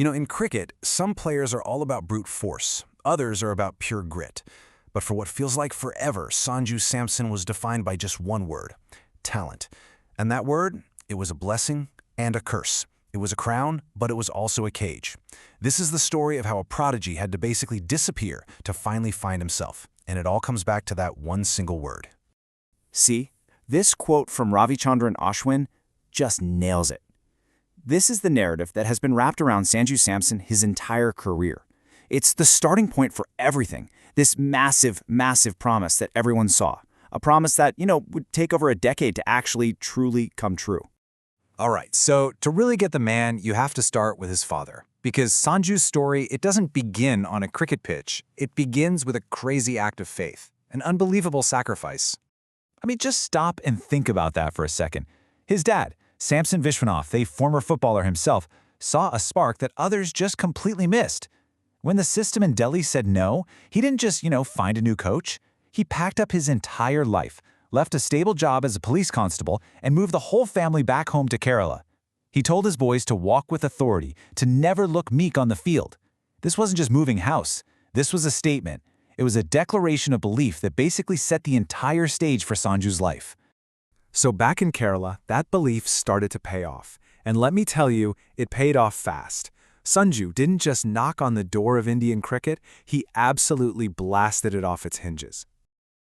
In cricket, some players are all about brute force, others are about pure grit. But for what feels like forever, Sanju Samson was defined by just one word: talent. And that word, it was a blessing and a curse. It was a crown, but it was also a cage. This is the story of how a prodigy had to basically disappear to finally find himself. And it all comes back to that one single word. See, this quote from Ravichandran Ashwin just nails it. This is the narrative that has been wrapped around Sanju Samson his entire career. It's the starting point for everything, this massive, massive promise that everyone saw. A promise that, would take over a decade to actually, truly come true. All right, so to really get the man, you have to start with his father. Because Sanju's story, it doesn't begin on a cricket pitch. It begins with a crazy act of faith, an unbelievable sacrifice. I mean, just stop and think about that for a second. His dad, Samson Vishwanath, a former footballer himself, saw a spark that others just completely missed. When the system in Delhi said no, he didn't just, find a new coach. He packed up his entire life, left a stable job as a police constable, and moved the whole family back home to Kerala. He told his boys to walk with authority, to never look meek on the field. This wasn't just moving house. This was a statement. It was a declaration of belief that basically set the entire stage for Sanju's life. So back in Kerala, that belief started to pay off. And let me tell you, it paid off fast. Sanju didn't just knock on the door of Indian cricket, he absolutely blasted it off its hinges.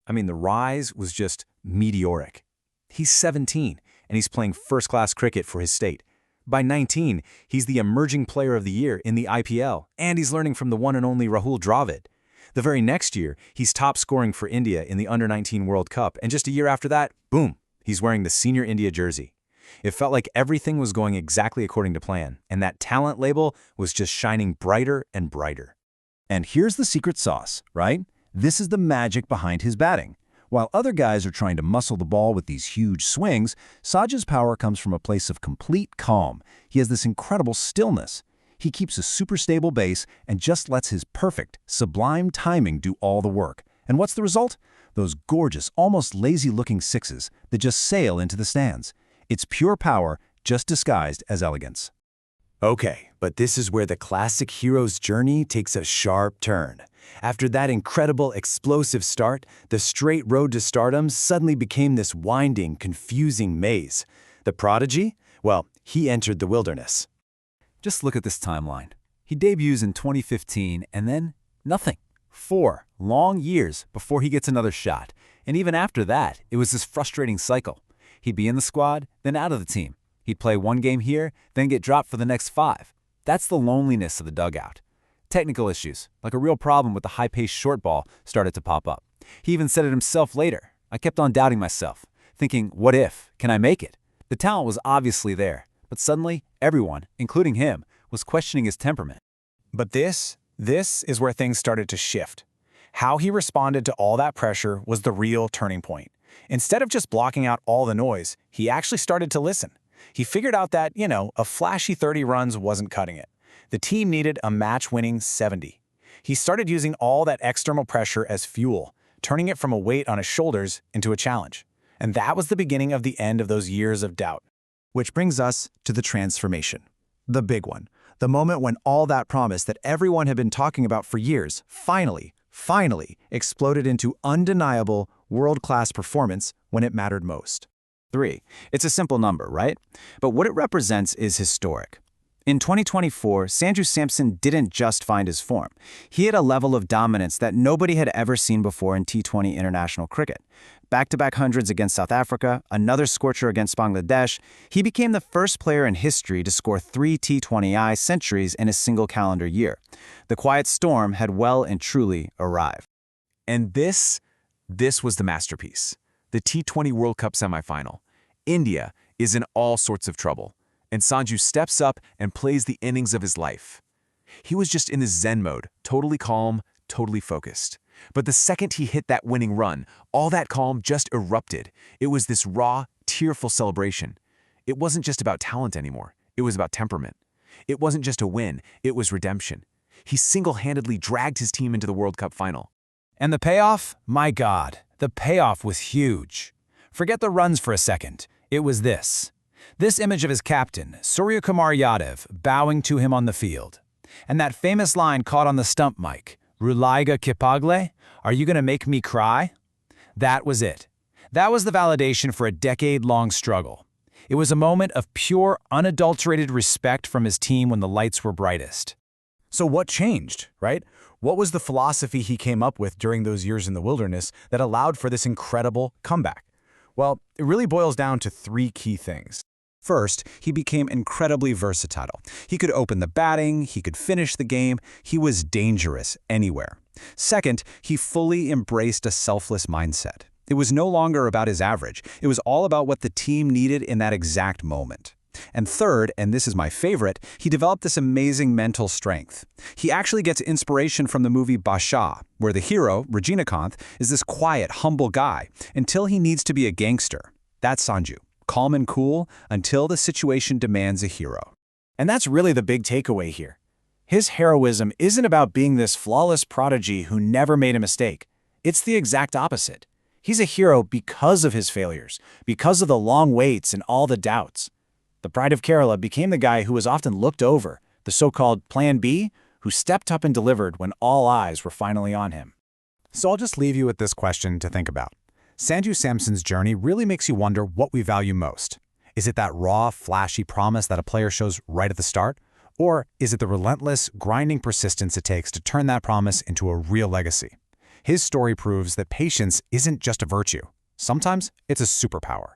I mean, the rise was just meteoric. He's 17, and he's playing first-class cricket for his state. By 19, he's the emerging player of the year in the IPL, and he's learning from the one and only Rahul Dravid. The very next year, he's top scoring for India in the Under-19 World Cup, and just a year after that, boom, he's wearing the Senior India jersey. It felt like everything was going exactly according to plan, and that talent label was just shining brighter and brighter. And here's the secret sauce, right? This is the magic behind his batting. While other guys are trying to muscle the ball with these huge swings, Saj's power comes from a place of complete calm. He has this incredible stillness. He keeps a super stable base and just lets his perfect, sublime timing do all the work. And what's the result? Those gorgeous, almost lazy-looking sixes that just sail into the stands. It's pure power, just disguised as elegance. Okay, but this is where the classic hero's journey takes a sharp turn. After that incredible, explosive start, the straight road to stardom suddenly became this winding, confusing maze. The prodigy? Well, he entered the wilderness. Just look at this timeline. He debuts in 2015, and then nothing. 4 long years before he gets another shot. And even after that, it was this frustrating cycle. He'd be in the squad, then out of the team. He'd play one game here, then get dropped for the next 5. That's the loneliness of the dugout. Technical issues, like a real problem with the high-paced short ball, started to pop up. He even said it himself later. I kept on doubting myself, thinking, what if? Can I make it? The talent was obviously there, but suddenly, everyone, including him, was questioning his temperament. But this is where things started to shift. How he responded to all that pressure was the real turning point. Instead of just blocking out all the noise, he actually started to listen. He figured out that, a flashy 30 runs wasn't cutting it. The team needed a match-winning 70. He started using all that external pressure as fuel, turning it from a weight on his shoulders into a challenge. And that was the beginning of the end of those years of doubt. Which brings us to the transformation. The big one. The moment when all that promise that everyone had been talking about for years finally exploded into undeniable, world-class performance when it mattered most. 3. It's a simple number, right? But what it represents is historic. In 2024, Sanju Samson didn't just find his form. He had a level of dominance that nobody had ever seen before in T20 international cricket. Back-to-back hundreds against South Africa, another scorcher against Bangladesh, he became the first player in history to score 3 T20I centuries in a single calendar year. The quiet storm had well and truly arrived. And this was the masterpiece. The T20 World Cup semifinal. India is in all sorts of trouble, and Sanju steps up and plays the innings of his life. He was just in his zen mode, totally calm, totally focused. But the second he hit that winning run, all that calm just erupted. It was this raw, tearful celebration. It wasn't just about talent anymore. It was about temperament. It wasn't just a win. It was redemption. He single-handedly dragged his team into the World Cup final. And the payoff? My God, the payoff was huge. Forget the runs for a second. It was this. This image of his captain, Surya Kumar Yadav, bowing to him on the field. And that famous line caught on the stump mic, "Rulaiga kipagle? Are you going to make me cry?" That was it. That was the validation for a decade-long struggle. It was a moment of pure, unadulterated respect from his team when the lights were brightest. So what changed, right? What was the philosophy he came up with during those years in the wilderness that allowed for this incredible comeback? Well, it really boils down to three key things. First, he became incredibly versatile. He could open the batting, he could finish the game, he was dangerous anywhere. Second, he fully embraced a selfless mindset. It was no longer about his average. It was all about what the team needed in that exact moment. And third, and this is my favorite, he developed this amazing mental strength. He actually gets inspiration from the movie Basha, where the hero, Rajinikanth, is this quiet, humble guy until he needs to be a gangster. That's Sanju, calm and cool until the situation demands a hero. And that's really the big takeaway here. His heroism isn't about being this flawless prodigy who never made a mistake. It's the exact opposite. He's a hero because of his failures, because of the long waits and all the doubts. The Pride of Kerala became the guy who was often looked over, the so-called Plan B, who stepped up and delivered when all eyes were finally on him. So I'll just leave you with this question to think about. Sanju Samson's journey really makes you wonder what we value most. Is it that raw, flashy promise that a player shows right at the start? Or is it the relentless, grinding persistence it takes to turn that promise into a real legacy? His story proves that patience isn't just a virtue. Sometimes it's a superpower.